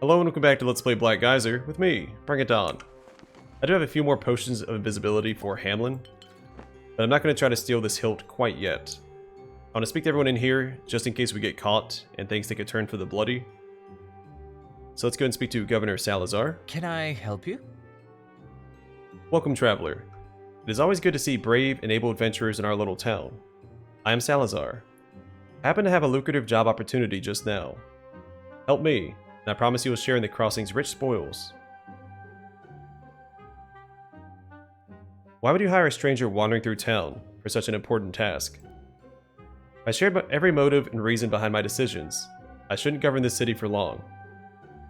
Hello and welcome back to Let's Play Black Geyser with me, Bring It On. I do have a few more potions of invisibility for Hamlin, but I'm not going to try to steal this hilt quite yet. I want to speak to everyone in here, just in case we get caught and things take a turn for the bloody. So let's go and speak to Governor Salazar. Can I help you? Welcome, traveler. It is always good to see brave and able adventurers in our little town. I am Salazar. I happen to have a lucrative job opportunity just now. Help me, and I promise you will share in the crossing's rich spoils. Why would you hire a stranger wandering through town for such an important task? I shared every motive and reason behind my decisions. I shouldn't govern this city for long.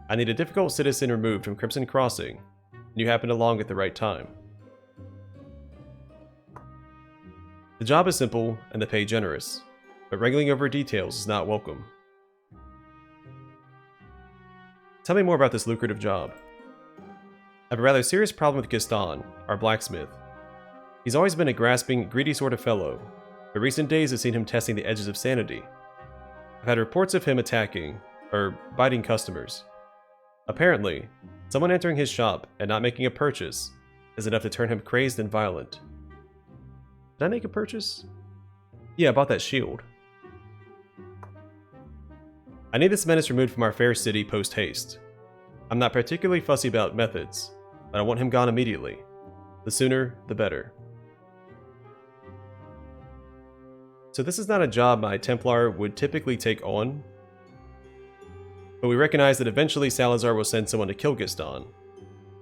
I need a difficult citizen removed from Crimson Crossing, and you happened along at the right time. The job is simple and the pay generous, but wrangling over details is not welcome. Tell me more about this lucrative job. I have a rather serious problem with Gaston, our blacksmith. He's always been a grasping, greedy sort of fellow, but recent days have seen him testing the edges of sanity. I've had reports of him attacking, or biting customers. Apparently, someone entering his shop and not making a purchase is enough to turn him crazed and violent. Did I make a purchase? Yeah, I bought that shield. I need this menace removed from our fair city post-haste. I'm not particularly fussy about methods, but I want him gone immediately. The sooner, the better. So this is not a job my Templar would typically take on, but we recognize that eventually Salazar will send someone to kill Gaston.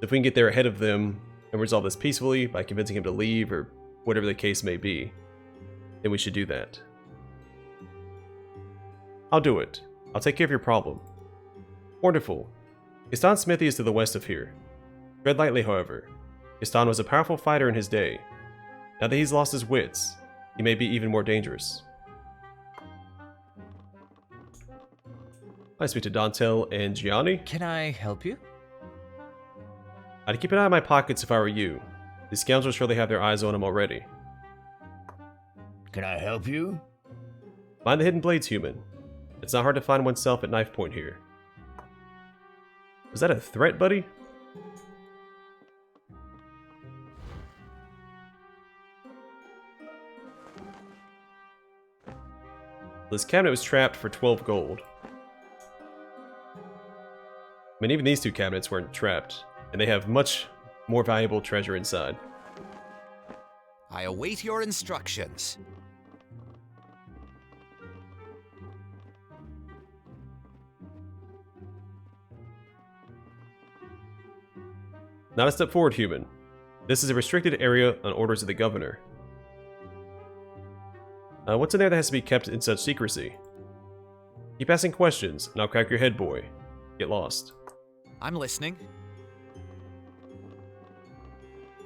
If we can get there ahead of them and resolve this peacefully by convincing him to leave or whatever the case may be, then we should do that. I'll do it. I'll take care of your problem. Wonderful. Gaston's smithy is to the west of here. Tread lightly, however. Gaston was a powerful fighter in his day. Now that he's lost his wits, he may be even more dangerous. I speak to Dantel and Gianni. Can I help you? I'd keep an eye on my pockets if I were you. These scoundrels surely have their eyes on him already. Can I help you? Mind the hidden blades, human. It's not hard to find oneself at knife point here. Was that a threat, buddy? This cabinet was trapped for 12 gold. I mean, even these two cabinets weren't trapped, and they have much more valuable treasure inside. I await your instructions. Not a step forward, human. This is a restricted area on orders of the governor. What's in there that has to be kept in such secrecy? Keep asking questions, and I'll crack your head, boy. Get lost. I'm listening.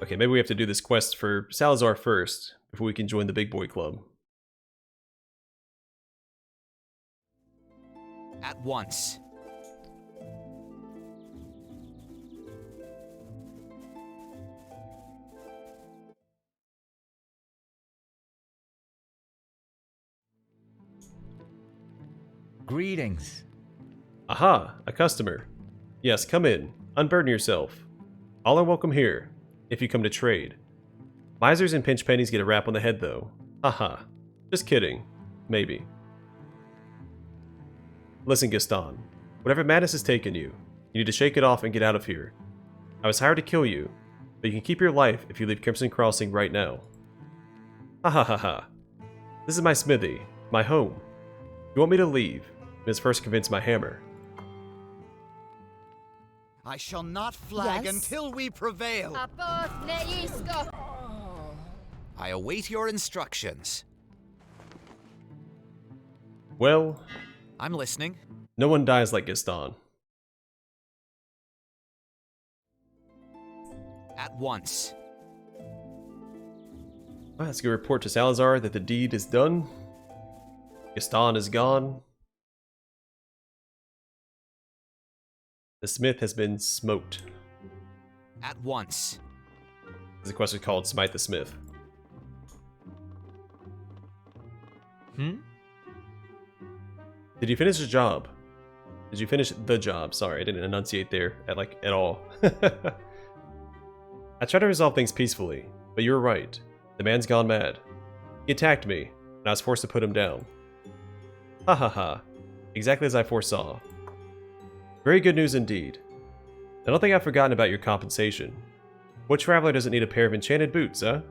Okay, maybe we have to do this quest for Salazar first, before we can join the big boy club. At once. Greetings. Aha, a customer. Yes, come in. Unburden yourself. All are welcome here, if you come to trade. Misers and pinch pennies get a rap on the head, though. Haha. Just kidding. Maybe. Listen, Gaston. Whatever madness has taken you, you need to shake it off and get out of here. I was hired to kill you, but you can keep your life if you leave Crimson Crossing right now. Ha ha ha ha. This is my smithy, my home. If you want me to leave, you must first convince my hammer. I shall not flag Yes? until we prevail. I await your instructions. Well, I'm listening. no one dies like Gaston. At once. Well, let's go report to Salazar that the deed is done. Gaston is gone. The smith has been smoked. At once. There's a quest called Smite the Smith. Did you finish the job? Did you finish the job? Sorry, I didn't enunciate there at all. I tried to resolve things peacefully, but you were right. The man's gone mad. He attacked me, and I was forced to put him down. Ha ha ha. Exactly as I foresaw. Very good news indeed. I don't think I've forgotten about your compensation. What traveler doesn't need a pair of enchanted boots, huh?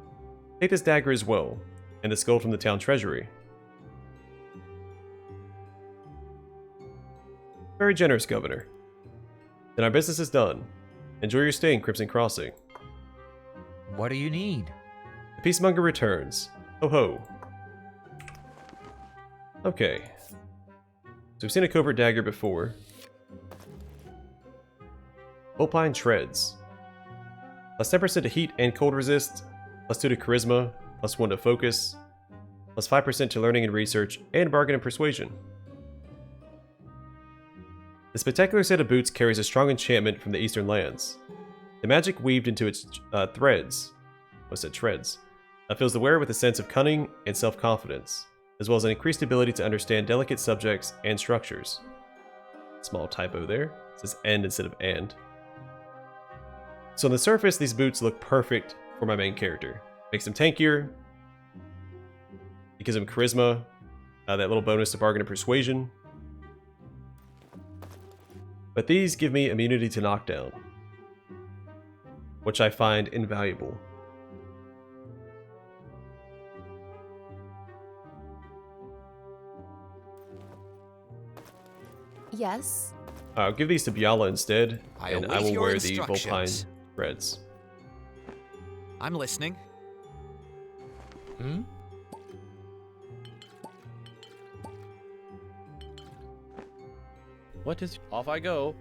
Take this dagger as well, and this gold from the town treasury. Very generous, Governor. Then our business is done. Enjoy your stay in Crimson Crossing. What do you need? The Peacemonger returns. Ho ho. Okay. So we've seen a covert dagger before. Opine Treads. Plus 10% to heat and cold resist, plus 2 to charisma, plus 1 to focus, plus 5% to learning and research, and bargain and persuasion. The spectacular set of boots carries a strong enchantment from the Eastern lands. The magic weaved into its treads, fills the wearer with a sense of cunning and self-confidence, as well as an increased ability to understand delicate subjects and structures. Small typo there. It says "and" instead of "and." So on the surface, these boots look perfect for my main character. Makes him tankier. It gives him charisma, that little bonus to bargain and persuasion. But these give me immunity to knockdown, which I find invaluable. Yes? I'll give these to Biala instead, and I await will your wear the instructions. Volpine threads. I'm listening. Hmm? What is... Off I go.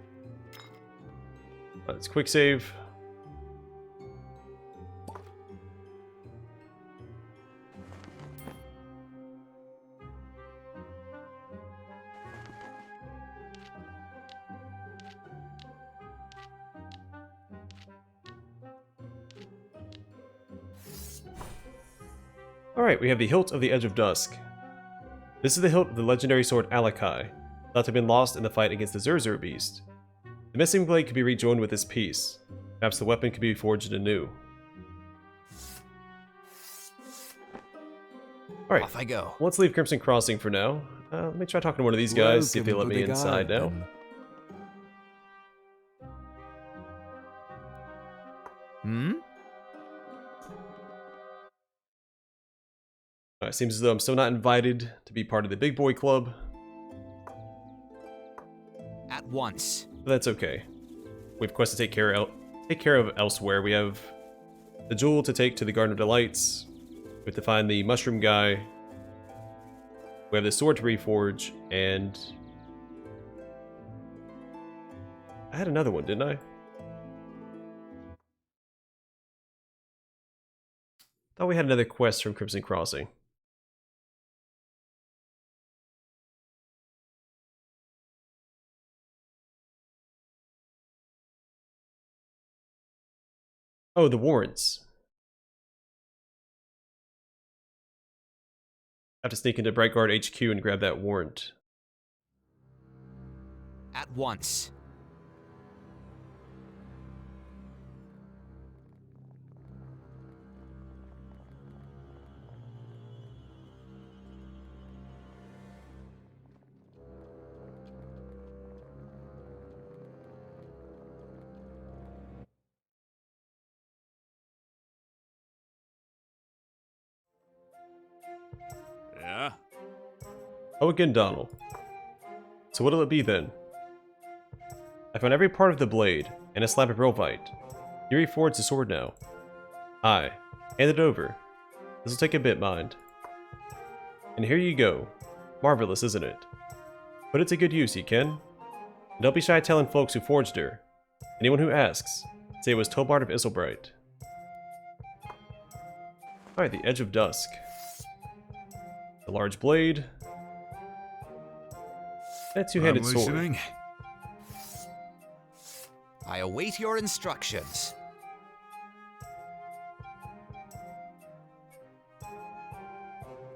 Let's quick save. Alright, we have the Hilt of the Edge of Dusk. This is the hilt of the legendary sword Alakai, thought to have been lost in the fight against the Zurzur beast. The missing blade could be rejoined with this piece. Perhaps the weapon could be forged anew. Alright, Off I go. let's leave Crimson Crossing for now. Let me try talking to one of these guys, see if they let me inside now. Hmm? Alright, seems as though I'm still not invited to be part of the big boy club. At once. But that's okay. We have quests to take care of elsewhere. We have the jewel to take to the Garden of Delights. We have to find the mushroom guy. We have the sword to reforge, and I had another one, didn't I? Thought we had another quest from Crimson Crossing. Oh, the warrants. I have to sneak into Brightguard HQ and grab that warrant. At once. Yeah? Oh, again, Donald. So what'll it be then? I found every part of the blade, and a slab of Rovite. You reforged the sword now. Aye. Hand it over. This'll take a bit, mind. And here you go. Marvelous, isn't it? Put it to good use, ye ken. And don't be shy telling folks who forged her. Anyone who asks, say it was Tobart of Isilbright. Alright, the Edge of Dusk. The large blade. And a two-handed sword. listening. I await your instructions.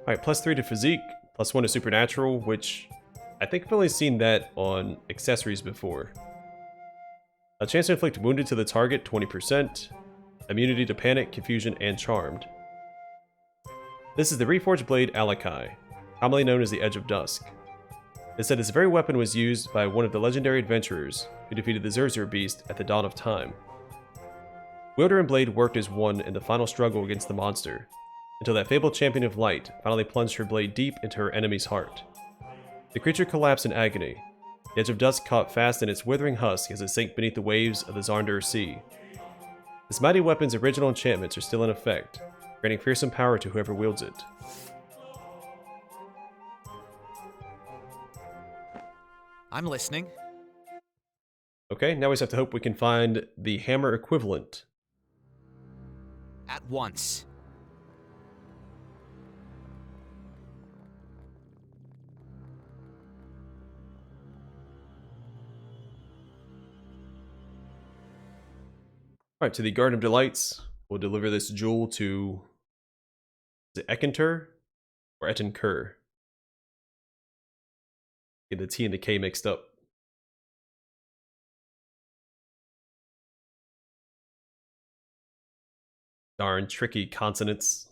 Alright, +3 to physique, +1 to supernatural, which I think I've only seen that on accessories before. A chance to inflict wounded to the target, 20%. Immunity to panic, confusion, and charmed. This is the Reforged Blade Alakai, commonly known as the Edge of Dusk. It said this very weapon was used by one of the legendary adventurers who defeated the Zerzur Beast at the dawn of time. Wielder and blade worked as one in the final struggle against the monster, until that fabled champion of light finally plunged her blade deep into her enemy's heart. The creature collapsed in agony. The Edge of Dusk caught fast in its withering husk as it sank beneath the waves of the Zarndur Sea. This mighty weapon's original enchantments are still in effect, granting fearsome power to whoever wields it. I'm listening. Okay, now we just have to hope we can find the hammer equivalent. At once. Alright, to the Garden of Delights. We'll deliver this jewel to... Is it Ekentur? Or Etenkur? Get the T and the K mixed up. Darn tricky consonants.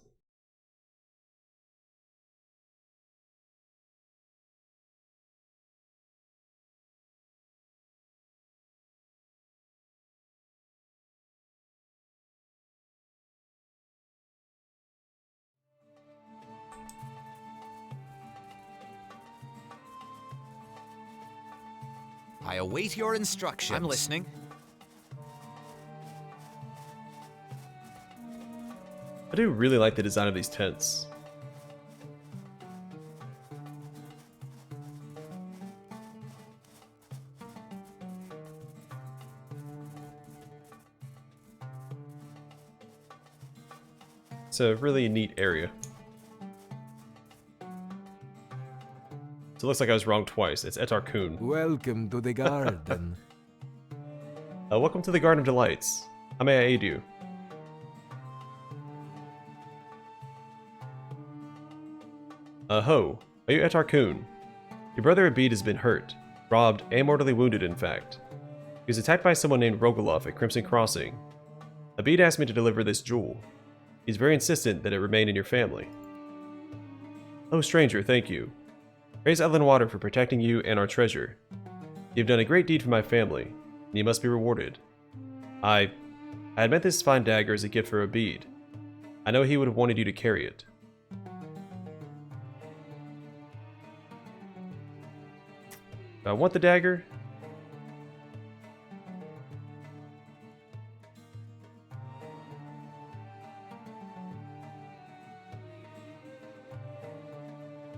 I await your instructions. I'm listening. I do really like the design of these tents. It's a really neat area. So it looks like I was wrong twice. It's Etarkun. Welcome to the garden. Welcome to the Garden of Delights. How may I aid you? Ho. Are you Etarkun? Your brother Abid has been hurt. Robbed and mortally wounded, in fact. He was attacked by someone named Rogalov at Crimson Crossing. Abid asked me to deliver this jewel. He's very insistent that it remain in your family. Oh, stranger, thank you. Praise Ellenwater for protecting you and our treasure. You have done a great deed for my family, and you must be rewarded. I had meant this fine dagger as a gift for Abid. I know he would have wanted you to carry it. Do I want the dagger?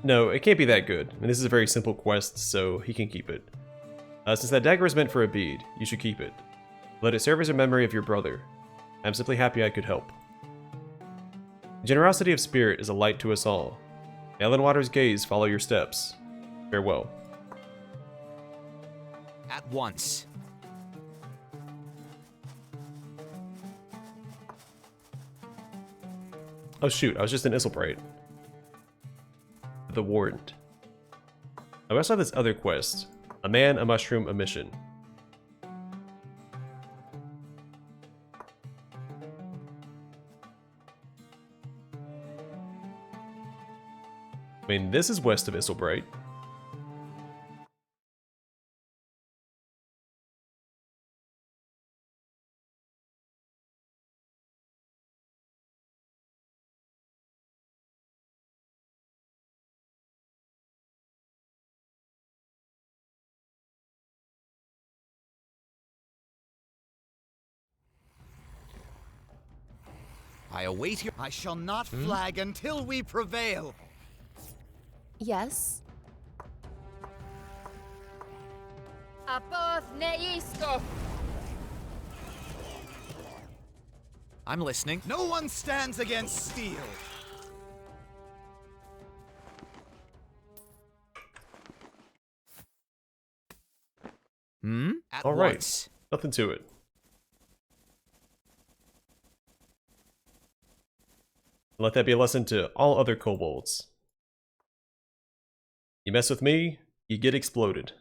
No, it can't be that good, and this is a very simple quest, so he can keep it. Since that dagger is meant for Abid, you should keep it. Let it serve as a memory of your brother. I'm simply happy I could help. Generosity of spirit is a light to us all. Ellenwater's gaze follow your steps. Farewell. At once. Oh shoot, I was just in Isselbright. The Warrant. I also have this other quest. A man, a mushroom, a mission. I mean, this is west of Isselbright. I await your... I shall not flag until we prevail. Yes? I'm listening. No one stands against steel. At All right. once. Nothing to it. Let that be a lesson to all other kobolds. You mess with me, You get exploded.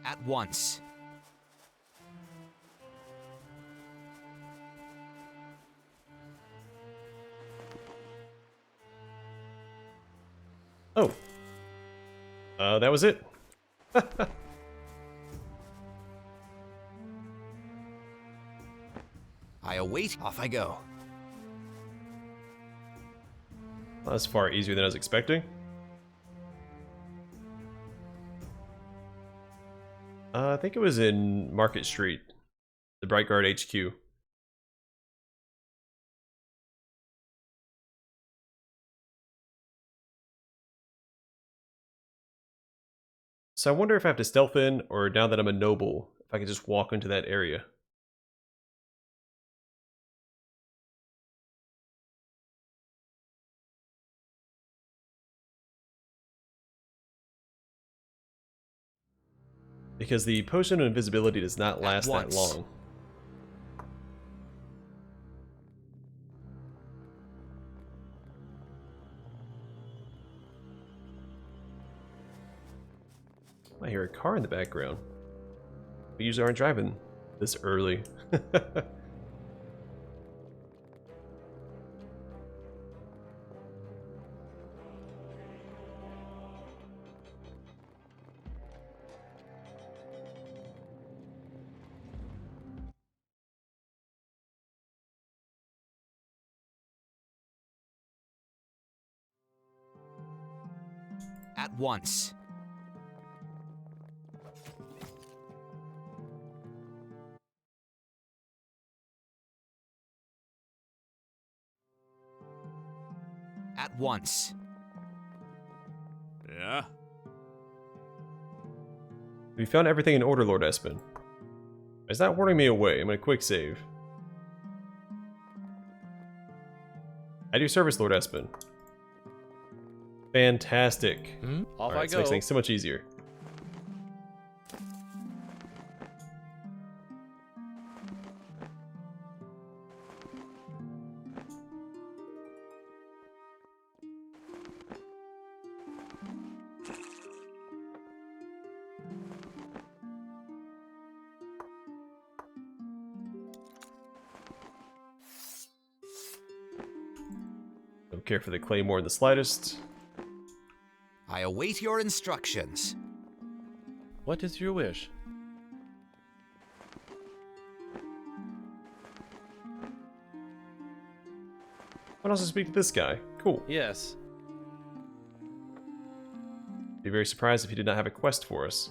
At once. Oh. That was it. I await. Off I go. Well, that's far easier than I was expecting. I think it was in Market Street, the Bright Guard HQ. So I wonder if I have to stealth in, or now that I'm a noble, if I can just walk into that area. Because the potion of invisibility does not last that once. long. I hear a car in the background. We usually aren't driving this early. At once. At once. Yeah? We found everything in order, Lord Espen. It's not warning me away. I'm gonna quick save. At your service, Lord Espen. Fantastic. Off I Alright, this go. makes things so much easier. Don't care for the claymore in the slightest. I await your instructions. What is your wish? I'll also speak to this guy. Cool. Yes. Be very surprised if he did not have a quest for us.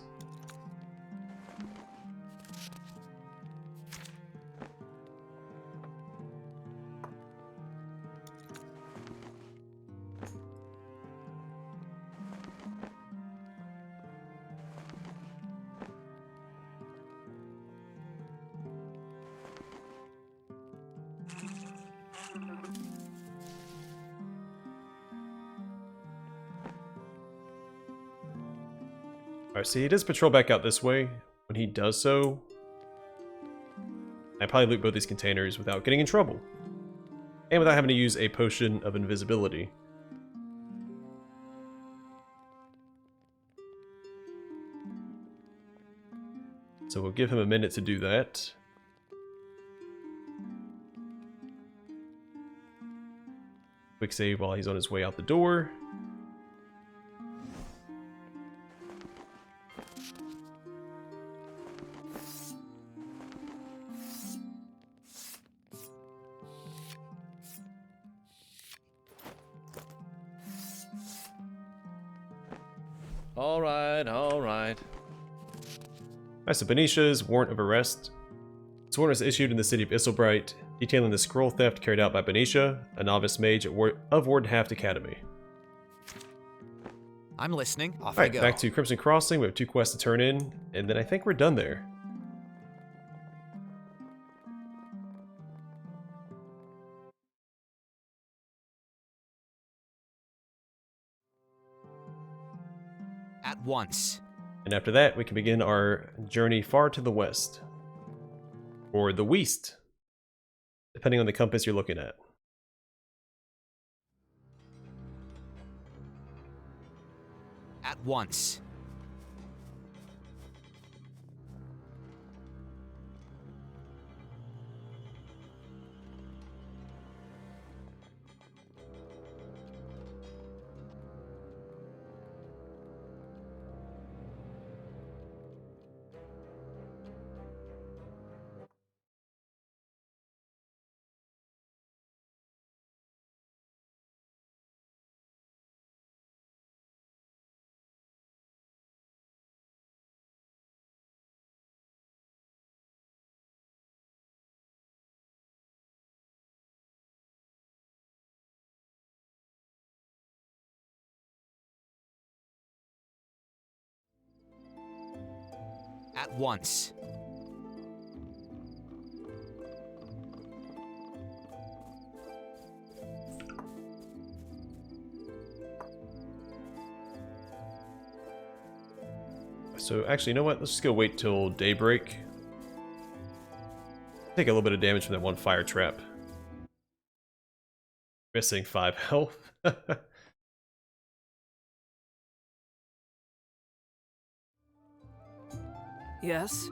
Alright, see, he does patrol back out this way. When he does so, I probably loot both these containers without getting in trouble. And without having to use a potion of invisibility. So we'll give him a minute to do that. Quick save while he's on his way out the door. All right, all right. Alright, so Benicia's warrant of arrest. This warrant was issued in the city of Isselbright, detailing the scroll theft carried out by Benicia, a novice mage of Wardenhaft Academy. I'm listening. Off I Alright, go. back to Crimson Crossing. We have 2 quests to turn in, and then I think we're done there. At once. And after that, we can begin our journey far to the west. Or the west, depending on the compass you're looking at. At once. At once. So actually, you know what? Let's just go wait till daybreak. Take a little bit of damage from that one fire trap. Missing 5 health. Yes?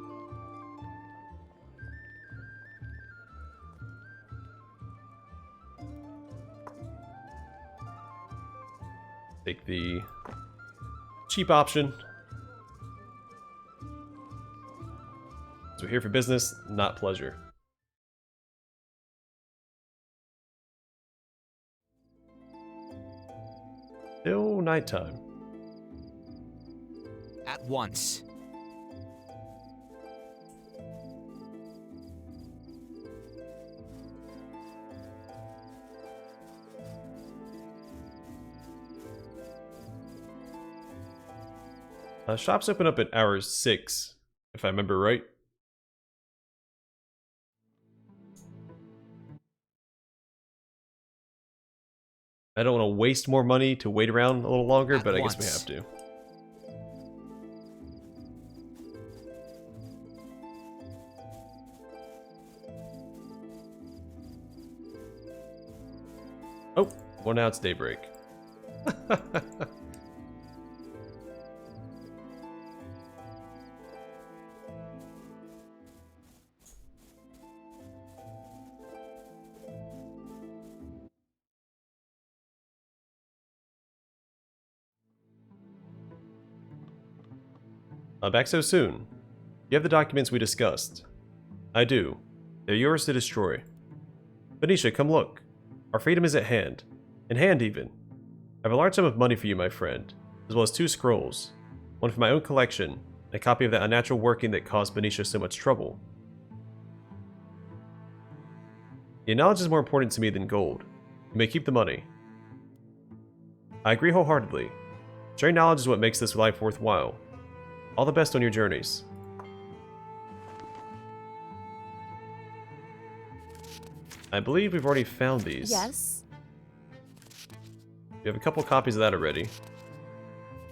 Take the cheap option. So we're here for business, not pleasure. Still nighttime. At once. Shops open up at hour 6, if I remember right. I don't want to waste more money to wait around a little longer, but I guess we have to. Oh, well now it's daybreak. Back so soon. You have the documents we discussed. I do. They're yours to destroy. Venetia, come look. Our freedom is at hand. In hand, even. I have a large sum of money for you, my friend, as well as 2 scrolls. One from my own collection, and a copy of that unnatural working that caused Venetia so much trouble. Your knowledge is more important to me than gold. You may keep the money. I agree wholeheartedly. Sharing knowledge is what makes this life worthwhile. All the best on your journeys. I believe we've already found these. Yes. We have a couple copies of that already.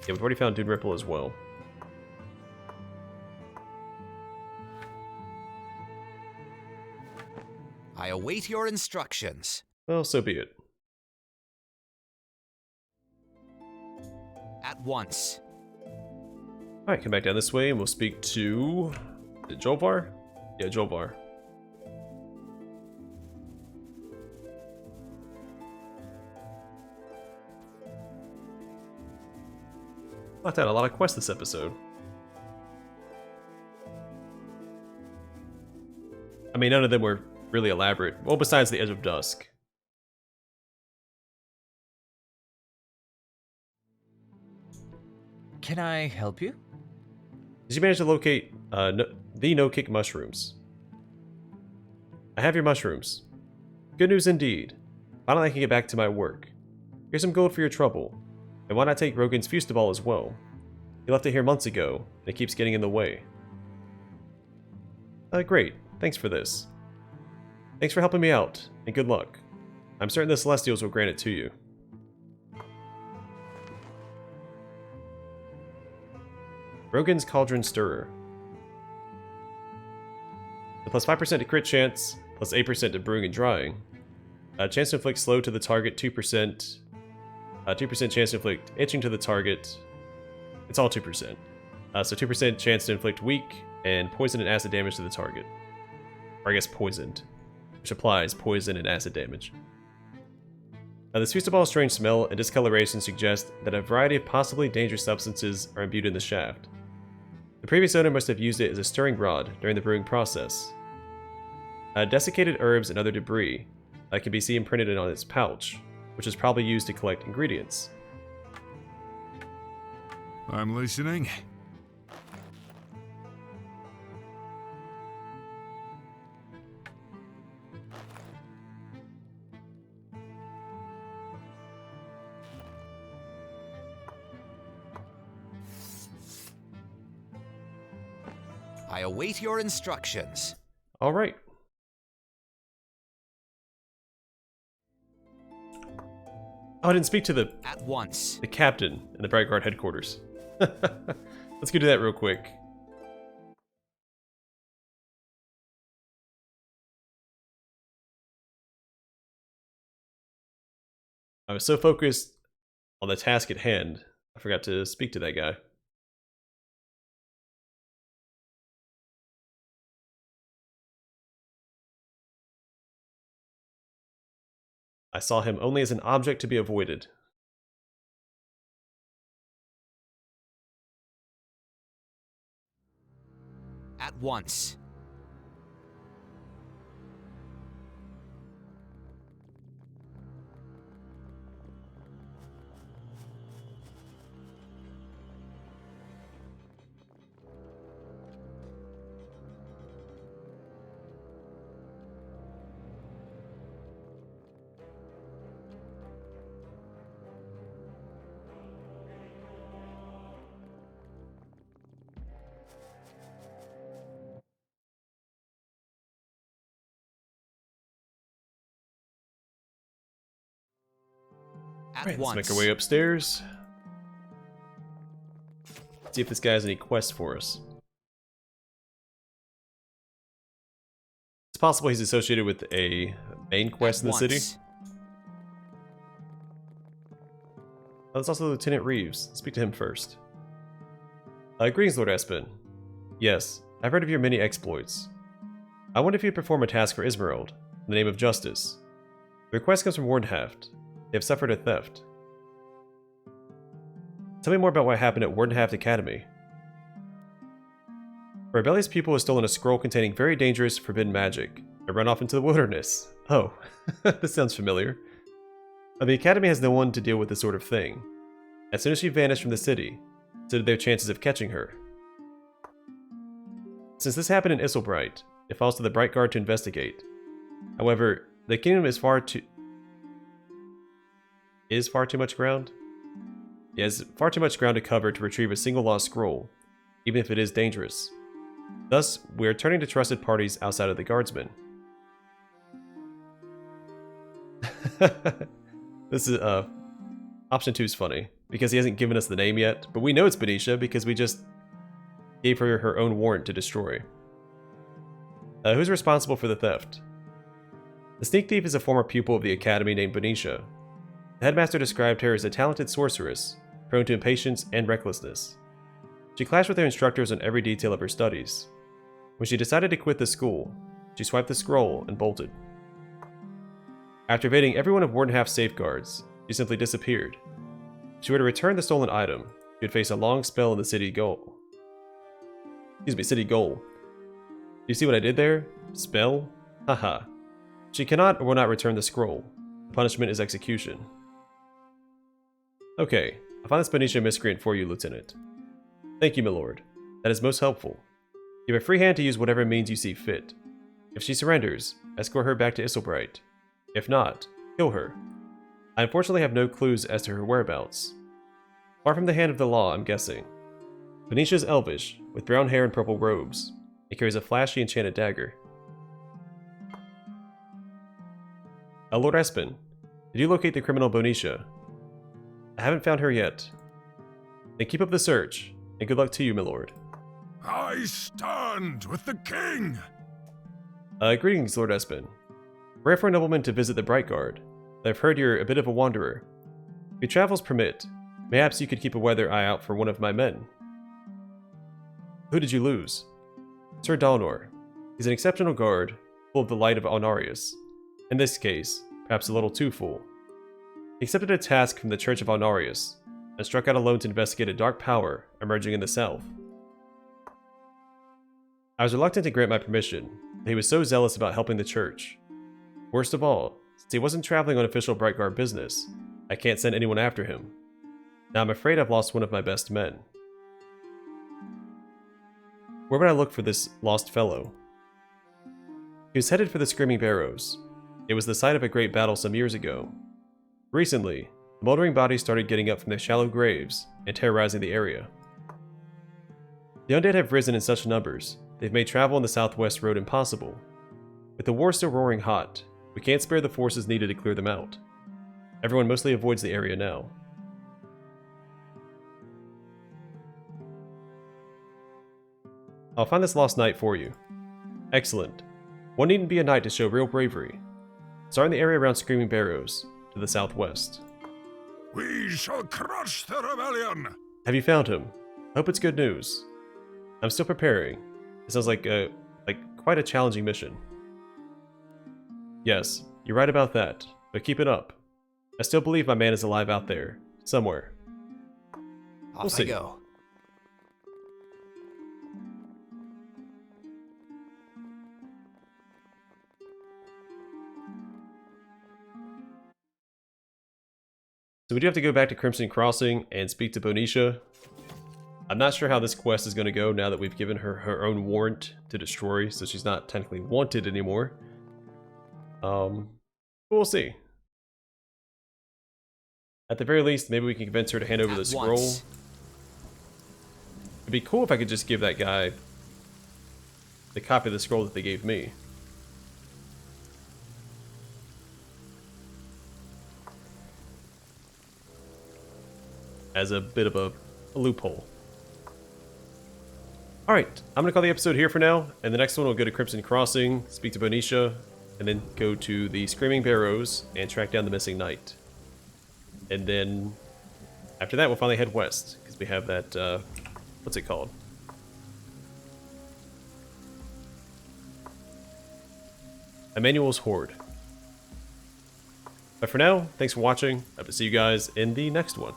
Yeah, we've already found Dude Ripple as well. I await your instructions. Well, so be it. At once. Alright, come back down this way and we'll speak to... Is it Jolvar? Yeah, Jolvar. Knocked out a lot of quests this episode. I mean, none of them were really elaborate. Well, besides the Edge of Dusk. Can I help you? Did you manage to locate the no-kick mushrooms? I have your mushrooms. Good news indeed. Finally I can get back to my work. Here's some gold for your trouble. And why not take Rogan's Fustaball as well? He left it here months ago, and it keeps getting in the way. Great. Thanks for this. Thanks for helping me out, and good luck. I'm certain the Celestials will grant it to you. Rogan's Cauldron Stirrer. The plus 5% to crit chance, plus 8% to brewing and drying. Chance to inflict slow to the target, 2%. 2% chance to inflict itching to the target. It's all 2%. So 2% chance to inflict weak and poison and acid damage to the target. Or I guess poisoned, which applies poison and acid damage. This Fustable's strange smell and discoloration suggest that a variety of possibly dangerous substances are imbued in the shaft. The previous owner must have used it as a stirring rod during the brewing process. Desiccated herbs and other debris can be seen printed on its pouch, which is probably used to collect ingredients. I'm listening. I await your instructions. All right. Oh, I didn't speak to the At once. captain in the Bright Guard headquarters. Let's go do that real quick. I was so focused on the task at hand, I forgot to speak to that guy. I saw him only as an object to be avoided. At once. At Right, once. let's make our way upstairs. See if this guy has any quests for us. It's possible he's associated with a main quest in the city. Once. Oh, there's also Lieutenant Reeves. Let's speak to him first. Greetings, Lord Espen. Yes, I've heard of your many exploits. I wonder if you'd perform a task for Ismerald, in the name of justice. The request comes from Wardenhaft. They have suffered a theft. Tell me more about what happened at Wardenhaft Academy. A rebellious pupil has stolen a scroll containing very dangerous, forbidden magic and run off into the wilderness. Oh, this sounds familiar. The Academy has no one to deal with this sort of thing. As soon as she vanished from the city, so did their chances of catching her. Since this happened in Isselbright, it falls to the Bright Guard to investigate. However, the kingdom is far too much ground? Yeah, it's far too much ground to cover to retrieve a single lost scroll, even if it is dangerous. Thus, we are turning to trusted parties outside of the Guardsmen. This is, option 2 is funny, because he hasn't given us the name yet, but we know it's Benicia because we just gave her her own warrant to destroy. Who's responsible for the theft? The sneak thief is a former pupil of the Academy named Benicia. The headmaster described her as a talented sorceress, prone to impatience and recklessness. She clashed with her instructors on every detail of her studies. When she decided to quit the school, she swiped the scroll and bolted. After evading every one of Wardenhaft's safeguards, she simply disappeared. If she were to return the stolen item, she would face a long spell in the city goal. City goal. Do you see what I did there? Spell? Haha. She cannot or will not return the scroll. The punishment is execution. Okay, I'll find this Benicia miscreant for you, Lieutenant. Thank you, my lord. That is most helpful. You have a free hand to use whatever means you see fit. If she surrenders, escort her back to Isselbright. If not, kill her. I unfortunately have no clues as to her whereabouts. Far from the hand of the law, I'm guessing. Benicia is elvish, with brown hair and purple robes. He carries a flashy enchanted dagger. Lord Espen, did you locate the criminal Benicia? I haven't found her yet. Then keep up the search. and good luck to you, my lord. I stand with the king. Greetings, Lord Espen. We're here for a nobleman to visit the Bright Guard. I've heard you're a bit of a wanderer. If your travels permit, perhaps you could keep a weather eye out for one of my men. Who did you lose? Sir Dalnor. He's an exceptional guard, full of the light of Alnarius. In this case, perhaps a little too full. He accepted a task from the Church of Alnarius, and struck out alone to investigate a dark power emerging in the south. I was reluctant to grant my permission, but he was so zealous about helping the church. Worst of all, since he wasn't traveling on official Bright Guard business, I can't send anyone after him. Now I'm afraid I've lost one of my best men. Where would I look for this lost fellow? He was headed for the Screaming Barrows. It was the site of a great battle some years ago. Recently, the moldering bodies started getting up from their shallow graves and terrorizing the area. The undead have risen in such numbers, they've made travel on the southwest road impossible. With the war still roaring hot, we can't spare the forces needed to clear them out. Everyone mostly avoids the area now. I'll find this lost knight for you. Excellent. One needn't be a knight to show real bravery. Start in the area around Screaming Barrows, to the southwest. We shall crush the rebellion. Have you found him? Hope it's good news. I'm still preparing. It sounds like quite a challenging mission. Yes, you're right about that, but keep it up. I still believe my man is alive out there, somewhere. Off see. I go. So we do have to go back to Crimson Crossing and speak to Bonicia. I'm not sure how this quest is going to go now that we've given her her own warrant to destroy, so she's not technically wanted anymore. We'll see. At the very least, maybe we can convince her to hand over the At scroll. once. It'd be cool if I could just give that guy the copy of the scroll that they gave me. As a bit of a loophole. Alright, I'm going to call the episode here for now, and the next one we'll go to Crimson Crossing, speak to Bonicia, and then go to the Screaming Barrows and track down the missing knight. And then, after that, we'll finally head west, because we have that, what's it called? Emmanuel's Horde. But for now, thanks for watching. I hope to see you guys in the next one.